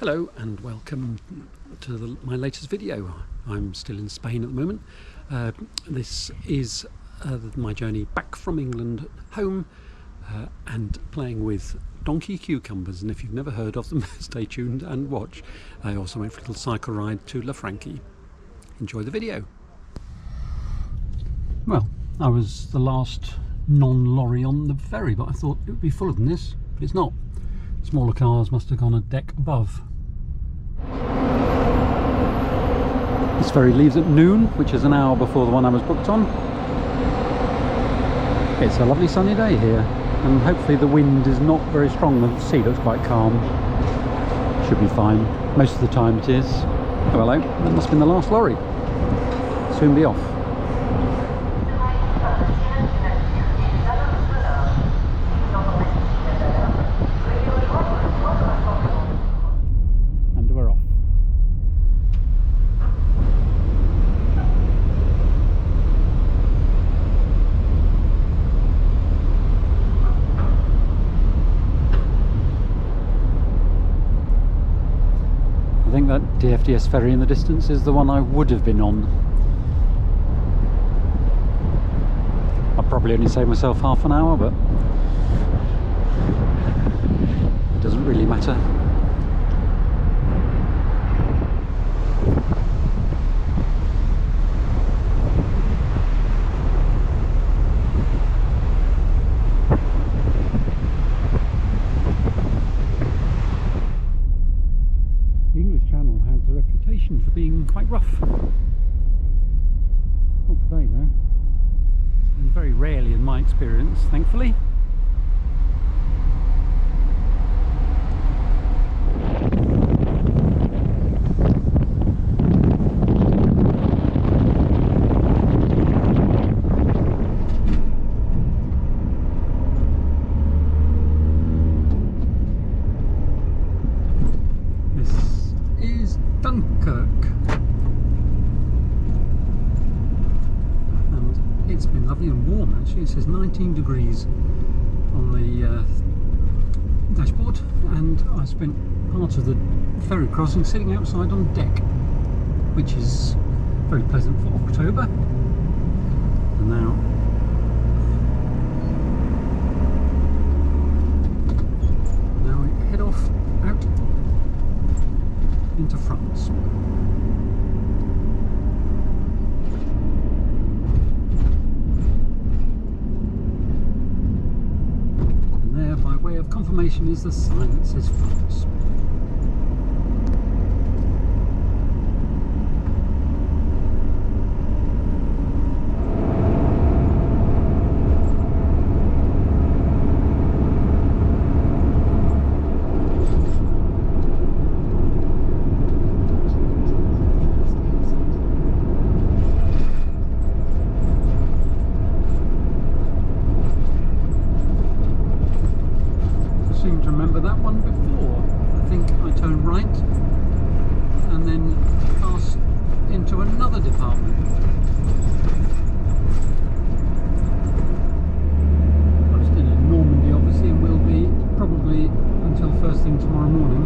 Hello and welcome to my latest video. I'm still in Spain at the moment. This is my journey back from England home and playing with donkey cucumbers, and if you've never heard of them, stay tuned and watch. I also went for a little cycle ride to Franqui. Enjoy the video. Well, I was the last non-lorry on the ferry, but I thought it would be fuller than this, but it's not. Smaller cars must have gone a deck above. This ferry leaves at noon, which is an hour before the one I was booked on. It's a lovely sunny day here, and hopefully the wind is not very strong. The sea looks quite calm. Should be fine. Most of the time it is. Oh, hello. That must have been the last lorry. Soon be off. I think that DFDS ferry in the distance is the one I would have been on. I'll probably only save myself half an hour, but it doesn't really matter. For being quite rough. Not today though, and very rarely in my experience, thankfully. Dunkerque, and it's been lovely and warm actually. It says 19 degrees on the dashboard, and I spent part of the ferry crossing sitting outside on deck, which is very pleasant for October. And now we head off out into France. And there, by way of confirmation, is the sign that says France. Seem to remember that one before. I think I turned right and then passed into another department. I'm still in Normandy obviously, and will be probably until first thing tomorrow morning.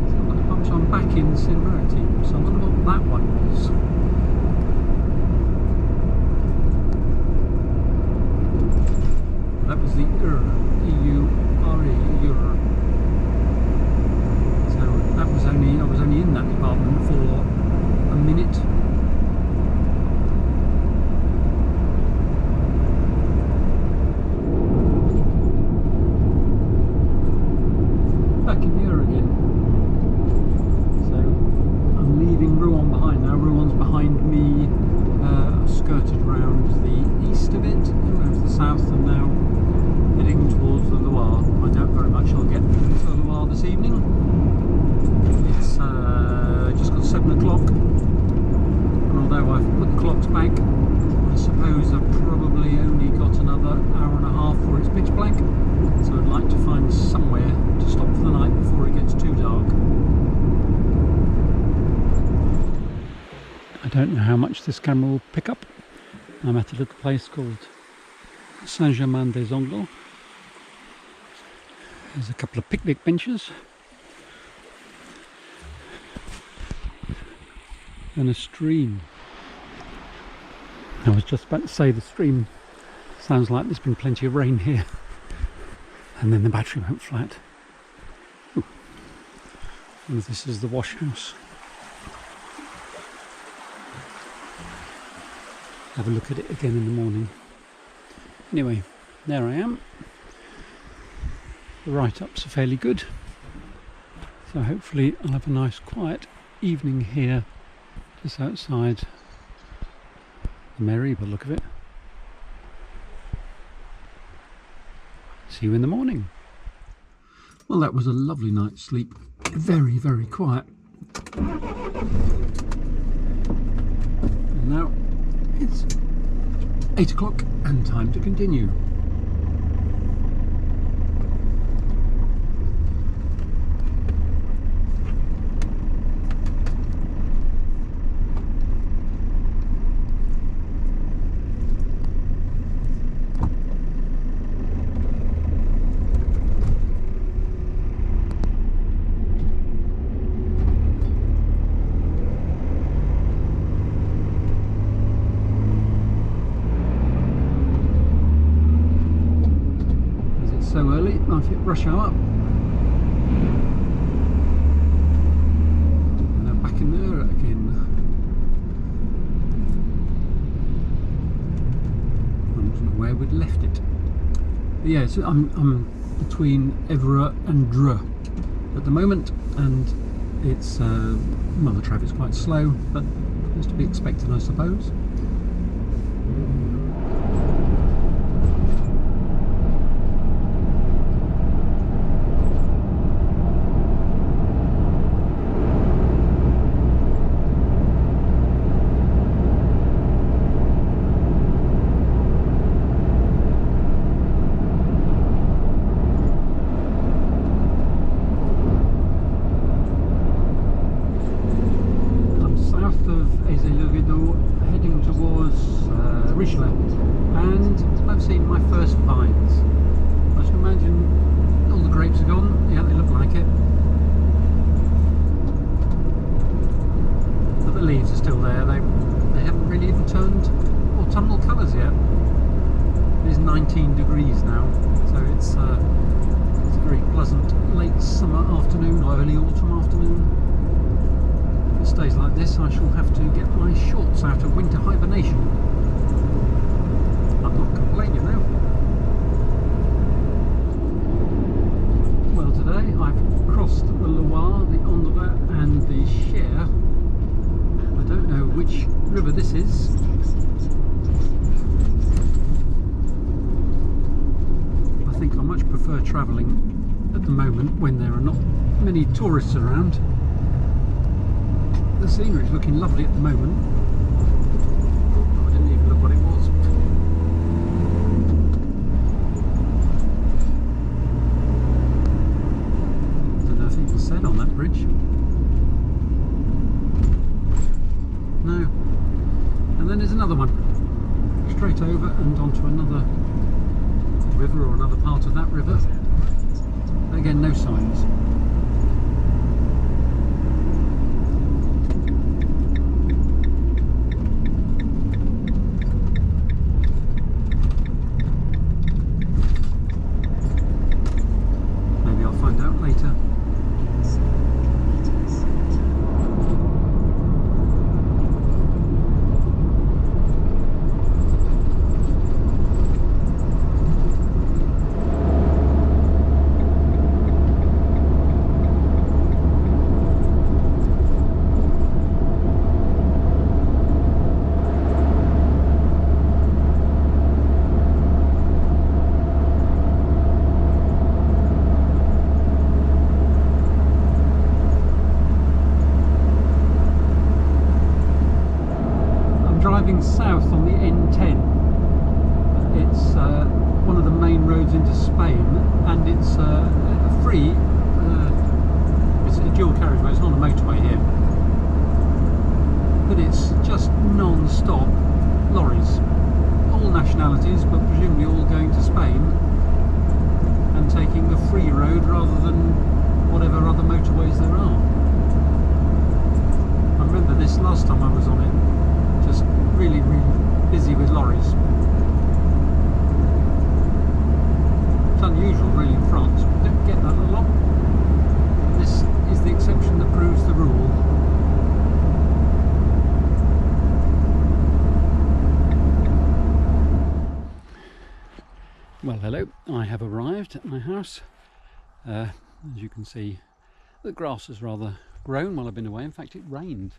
So I'm going to I'm back in Saint-Maritime, so I wonder what that one was. That was the EU-RE. So that was I was only in that department for a minute. Back in here again. So I'm leaving Rouen behind now. Rouen's behind me. I've skirted round the east of it, around to the south, and now heading towards the Loire. I doubt very much I'll get to the Loire this evening. It's just got 7 o'clock, and although I've put the clocks back, I suppose I've probably only got another hour and a half before it's pitch black, so I'd like to find somewhere to stop for the night before it gets too dark. I don't know how much this camera will pick up. I'm at a little place called Saint-Germain-des-Angles. There's a couple of picnic benches. and a stream. I was just about to say the stream sounds like there's been plenty of rain here, and then the battery went flat. Ooh. And this is the wash house. Have a look at it again in the morning. Anyway, there I am. The write-ups are fairly good, so hopefully I'll have a nice quiet evening here just outside the Mary, by the look of it. See you in the morning. Well, that was a lovely night's sleep. Very, very quiet. And now it's 8 o'clock and time to continue. So early, I've hit rush hour. And now back in there again. I wasn't aware we'd left it. But yeah, so I'm between Evra and Dreux at the moment, and it's well, the traffic's quite slow, but it's to be expected, I suppose. Heading towards Richelieu, and I've seen my first vines. I should imagine all the grapes are gone. Yeah, they look like it, but the leaves are still there. They haven't really even turned autumnal colours yet. It is 19 degrees now, so it's a very pleasant late summer afternoon or early autumn afternoon. If it stays like this, I shall have to get my shorts out of winter hibernation. I'm not complaining now. Well, today I've crossed the Loire, the Andre and the Cher. I don't know which river this is. I think I much prefer travelling at the moment when there are not many tourists around. The scenery is looking lovely at the moment. Oh, I didn't even look what it was. There's nothing to said on that bridge. No. And then there's another one. Straight over and onto another river, or another part of that river. Again, no signs. Driving south on the N10. It's one of the main roads into Spain, and it's a free, it's a dual carriageway, it's not a motorway here, but it's just non-stop lorries, all nationalities, but presumably all going to Spain and taking the free road rather than whatever other motorways there are. I remember missed last time I was on it. Just really, really busy with lorries. It's unusual really in France. We don't get that a lot. This is the exception that proves the rule. Well, hello, I have arrived at my house. As you can see, the grass has rather grown while I've been away. In fact, it rained.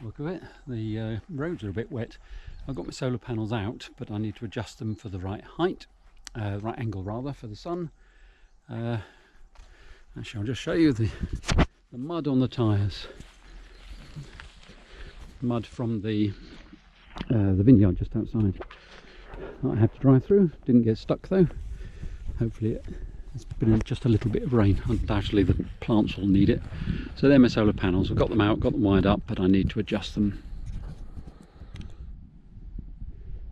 Look at it. The roads are a bit wet. I've got my solar panels out, but I need to adjust them for the right height, right angle rather, for the sun. Actually, I'll just show you the mud on the tyres. Mud from the vineyard just outside. I had to drive through. Didn't get stuck though. Hopefully it's been just a little bit of rain. Undoubtedly the plants will need it. So they're my solar panels. I've got them out, got them wired up, but I need to adjust them.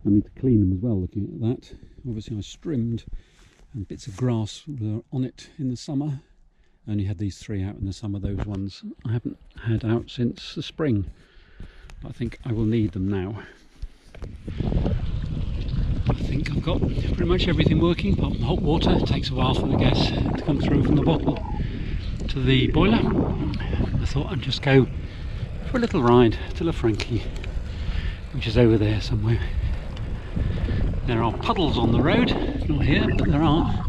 I need to clean them as well, looking at that. Obviously I trimmed and bits of grass were on it in the summer. I only had these 3 out in the summer. Those ones I haven't had out since the spring. But I think I will need them now. I think I've got pretty much everything working apart from hot water. It takes a while for the gas to come through from the bottle to the boiler. I thought I'd just go for a little ride to Franqui, which is over there somewhere. There are puddles on the road, not here, but there are.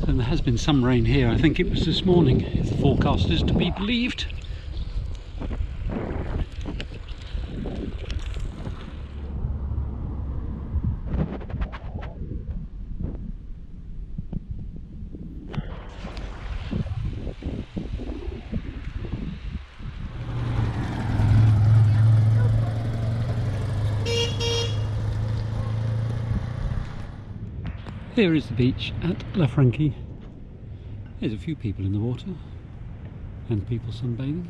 And there has been some rain here. I think it was this morning, if the forecast is to be believed. Here is the beach at Franqui. There's a few people in the water and people sunbathing.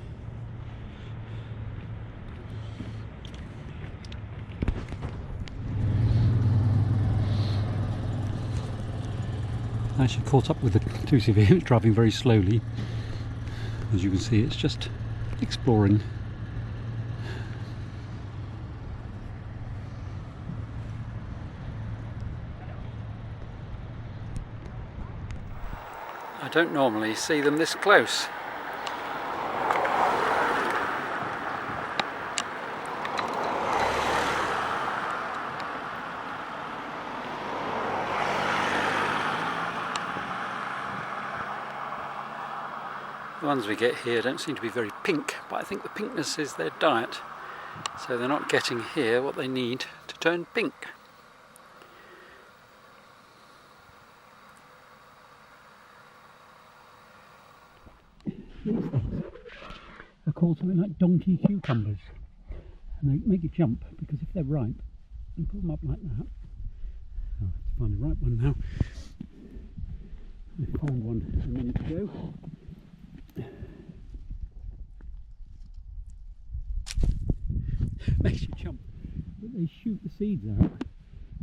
I actually caught up with the 2CV. It's driving very slowly. As you can see, it's just exploring. I don't normally see them this close. The ones we get here don't seem to be very pink, but I think the pinkness is their diet. So they're not getting here what they need to turn pink. They're called something like donkey cucumbers, and they make you jump because if they're ripe, you put them up like that. I'll have to find the right one now. I found one a minute ago. Makes you jump, but they shoot the seeds out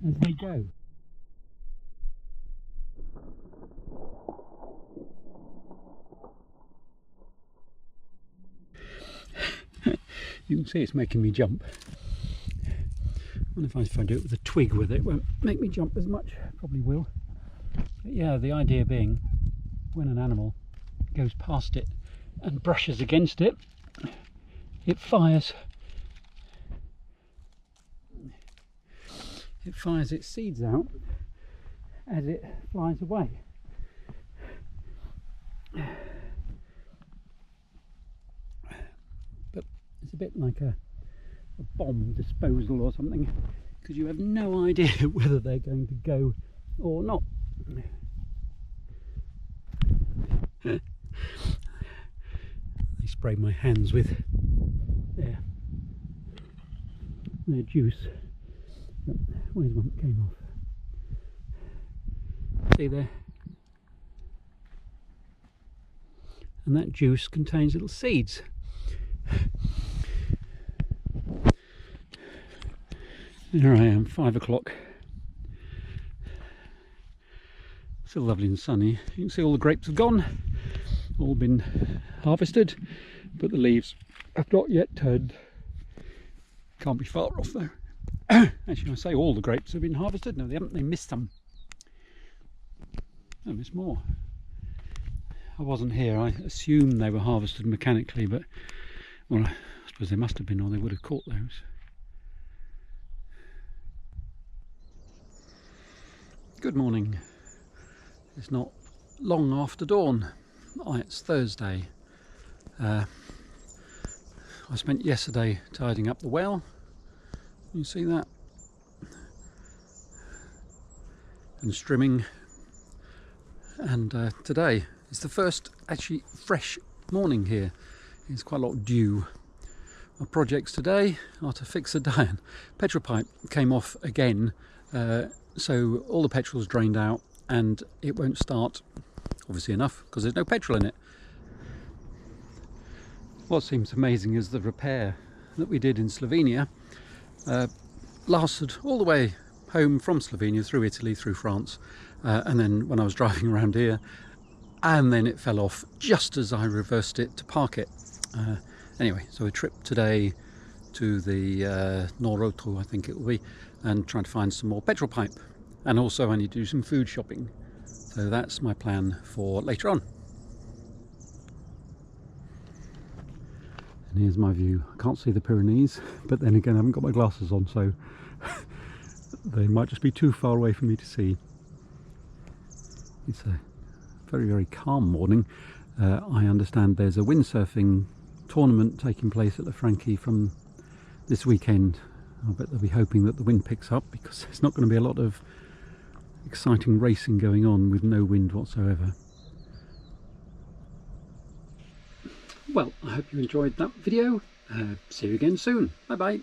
as they go. You can see it's making me jump. I wonder if I do it with a twig with it, it won't make me jump as much. Probably will. But yeah, the idea being when an animal goes past it and brushes against it, it fires. It fires its seeds out as it flies away. But it's a bit like a bomb disposal or something, because you have no idea whether they're going to go or not. They sprayed my hands with their juice. Where's one that came off? See there? And that juice contains little seeds. Here I am, 5 o'clock. Still lovely and sunny. You can see all the grapes have gone, all been harvested, but the leaves have not yet turned. Can't be far off though. Actually, I say all the grapes have been harvested. No, they haven't. They missed some. Oh, there's more. I wasn't here. I assumed they were harvested mechanically, but well, I suppose they must have been, or they would have caught those. Good morning. It's not long after dawn. It's Thursday. I spent yesterday tidying up the well. You see that? And strimming. And today is the first actually fresh morning here. There's quite a lot of dew. My projects today are to fix the Diane. Petrol pipe came off again, so all the petrol's drained out and it won't start, obviously enough, because there's no petrol in it. What seems amazing is the repair that we did in Slovenia lasted all the way home from Slovenia, through Italy, through France, and then when I was driving around here, and then it fell off just as I reversed it to park it. Anyway, so a trip today to the Noroto, I think it will be, and trying to find some more petrol pipe, and also I need to do some food shopping. So that's my plan for later on. And here's my view. I can't see the Pyrenees, but then again I haven't got my glasses on, so they might just be too far away for me to see. It's a very, very calm morning. I understand there's a windsurfing tournament taking place at the Franqui from this weekend. I bet they'll be hoping that the wind picks up, because there's not going to be a lot of exciting racing going on with no wind whatsoever. Well, I hope you enjoyed that video. See you again soon. Bye bye.